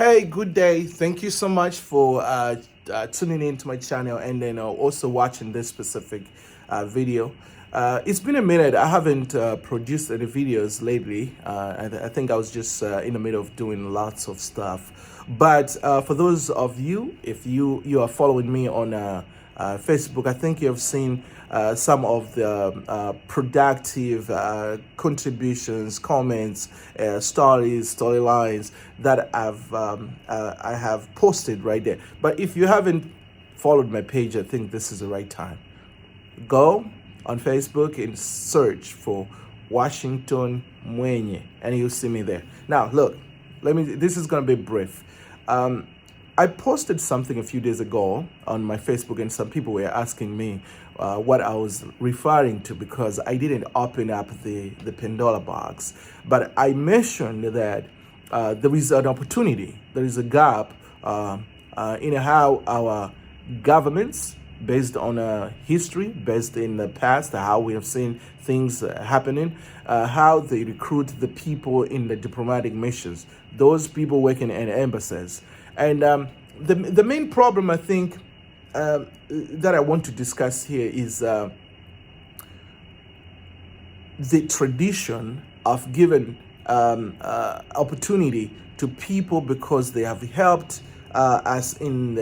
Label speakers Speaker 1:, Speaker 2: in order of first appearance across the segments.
Speaker 1: Hey, good day. Thank you so much for tuning in to my channel and then also watching this specific video. It's been a minute. I haven't produced any videos lately. I think I was just in the middle of doing lots of stuff. But for those of you, if you are following me on Facebook, I think you have seen some of the productive contributions, comments, storylines that I have posted right there. But if you haven't followed my page, I think this is the right time. Go on Facebook and search for Washington Mwenye, and you'll see me there. Now, look, this is going to be brief. I posted something a few days ago on my Facebook, and some people were asking me what I was referring to because I didn't open up the Pandora box. But I mentioned that there is an opportunity, there is a gap in how our governments, based on history, based in the past, how we have seen things happening, how they recruit the people in the diplomatic missions, those people working in embassies. And the main problem, I think, that I want to discuss here is the tradition of giving opportunity to people because they have helped us to win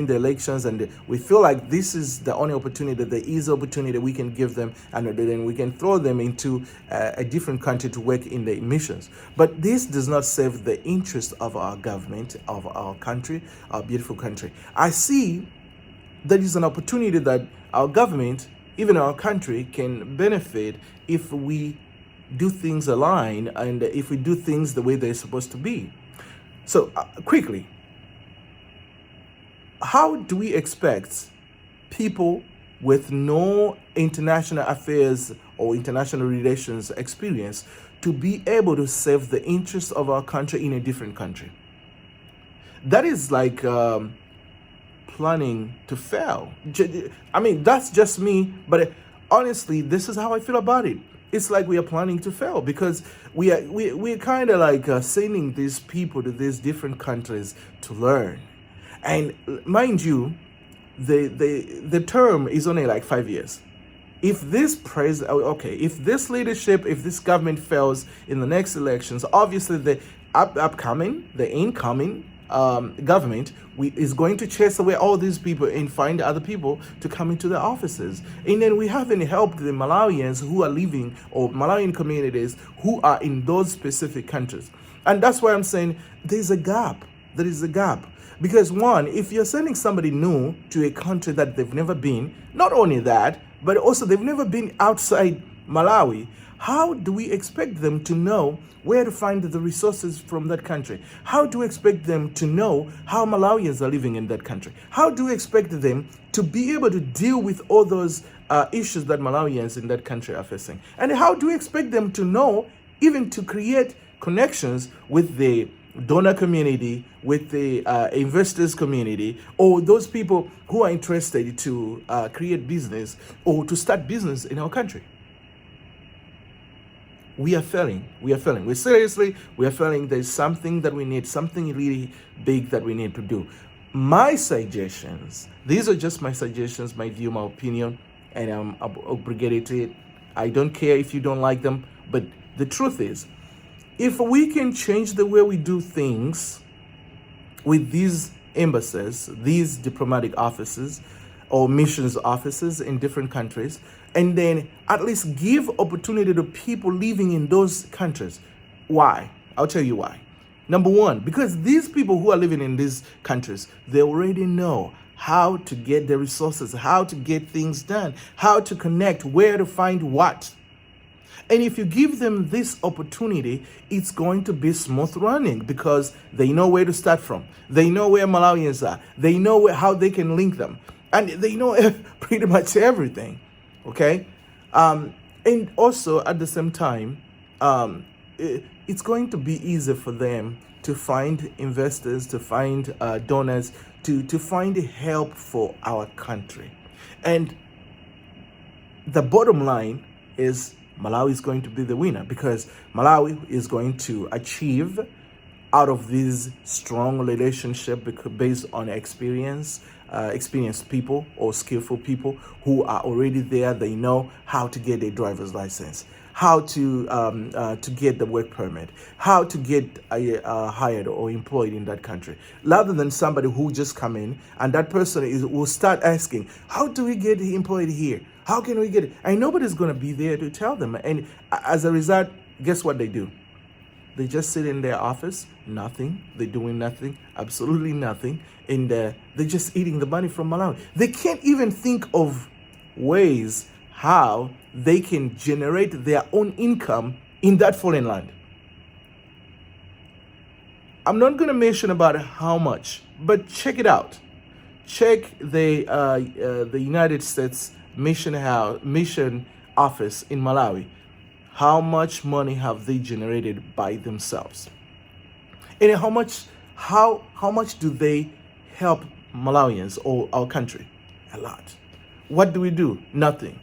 Speaker 1: the elections, and we feel like this is the only opportunity, the easy opportunity we can give them, and then we can throw them into a different country to work in the missions. But this does not serve the interest of our government, of our country, our beautiful country. I see there is an opportunity that our government, even our country, can benefit if we do things aligned and if we do things the way they're supposed to be. So quickly, how do we expect people with no international affairs or international relations experience to be able to serve the interests of our country in a different country? That is like planning to fail. I mean, that's just me, but honestly, this is how I feel about it. It's like we are planning to fail because we're kind of like sending these people to these different countries to learn. And mind you, the term is only like 5 years. If this if this leadership, if this government fails in the next elections, obviously the incoming government is going to chase away all these people and find other people to come into the offices. And then we haven't helped the Malawians who are living, or Malawian communities who are in those specific countries. And that's why I'm saying there's a gap. There is a gap. Because one, if you're sending somebody new to a country that they've never been, not only that, but also they've never been outside Malawi, how do we expect them to know where to find the resources from that country? How do we expect them to know how Malawians are living in that country? How do we expect them to be able to deal with all those issues that Malawians in that country are facing? And how do we expect them to know, even to create connections with the donor community, with the investors community, or those people who are interested to create business or to start business in our country? We are failing. We are failing. We are failing. There's something that we need, something really big that we need to do. My suggestions, these are just my suggestions, my view, my opinion, and I'm obligated to it. I don't care if you don't like them, but the truth is, if we can change the way we do things with these embassies, these diplomatic offices or missions offices in different countries, and then at least give opportunity to people living in those countries. Why? I'll tell you why. Number one, because these people who are living in these countries, they already know how to get the resources, how to get things done, how to connect, where to find what. And if you give them this opportunity, it's going to be smooth running because they know where to start from. They know where Malawians are. They know how they can link them. And they know pretty much everything, okay? And also, at the same time, it's going to be easy for them to find investors, to find donors, to find help for our country. And the bottom line is Malawi is going to be the winner because Malawi is going to achieve out of this strong relationship based on experience, experienced people or skillful people who are already there. They know how to get a driver's license, how to get the work permit, how to get hired or employed in that country, rather than somebody who just come in and that person will start asking, how do we get employed here? How can we get it? And nobody's going to be there to tell them. And as a result, guess what they do? They just sit in their office, nothing. They're doing nothing, absolutely nothing. And they're just eating the money from Malawi. They can't even think of ways how they can generate their own income in that foreign land. I'm not going to mention about how much, but check it out. Check the United States mission office in Malawi. How much money have they generated by themselves? And how much do they help Malawians or our country? A lot. What do we do? Nothing.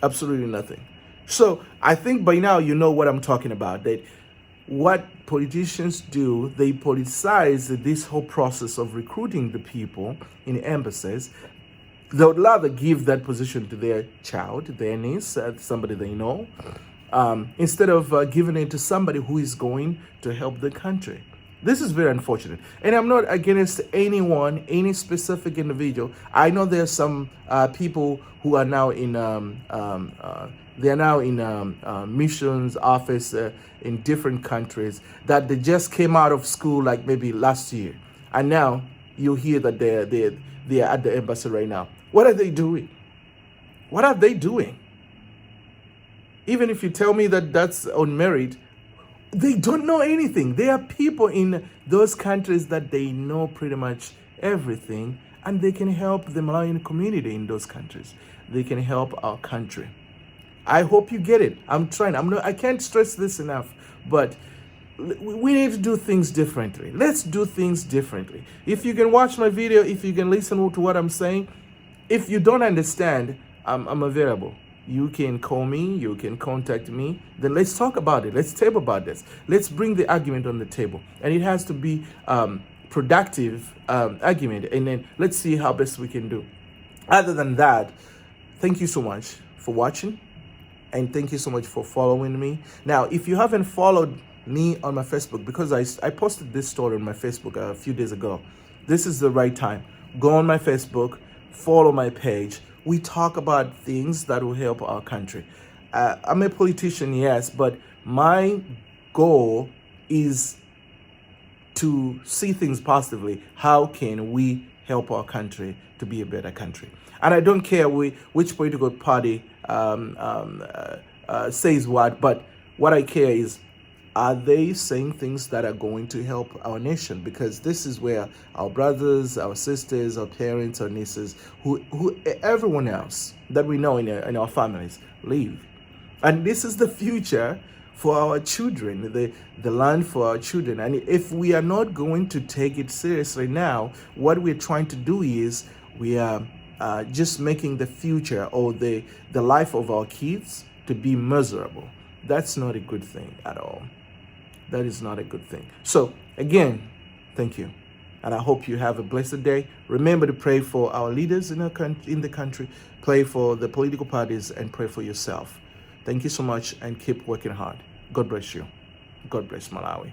Speaker 1: Absolutely nothing. So I think by now you know what I'm talking about, that what politicians do, they politicize this whole process of recruiting the people in embassies. They would rather give that position to their child, their niece, somebody they know, instead of giving it to somebody who is going to help the country. This is very unfortunate. And I'm not against anyone, any specific individual. I know there are some people who are now in missions office in different countries that they just came out of school like maybe last year. And now you hear that they're at the embassy right now. What are they doing? What are they doing? Even if you tell me that that's on merit, they don't know anything. There are people in those countries that they know pretty much everything, and they can help the Malawian community in those countries. They can help our country. I hope you get it. I'm trying. I can't stress this enough, but we need to do things differently. Let's do things differently. If you can watch my video, if you can listen to what I'm saying, if you don't understand, I'm available. You can call me, you can contact me, then let's talk about it. Let's table about this. Let's bring the argument on the table. And it has to be productive argument. And then let's see how best we can do. Other than that, thank you so much for watching. And thank you so much for following me. Now, if you haven't followed me on my Facebook, because I posted this story on my Facebook a few days ago, this is the right time. Go on my Facebook, follow my page. We talk about things that will help our country. I'm a politician, yes, but my goal is to see things positively. How can we help our country to be a better country? And I don't care which political party says what, but what I care is, are they saying things that are going to help our nation? Because this is where our brothers, our sisters, our parents, our nieces, who everyone else that we know in our families live. And this is the future for our children, the land for our children. And if we are not going to take it seriously now, what we're trying to do is we are just making the future or the life of our kids to be miserable. That's not a good thing at all. That is not a good thing. So again, thank you. And I hope you have a blessed day. Remember to pray for our leaders in the country, pray for the political parties, and pray for yourself. Thank you so much, and keep working hard. God bless you. God bless Malawi.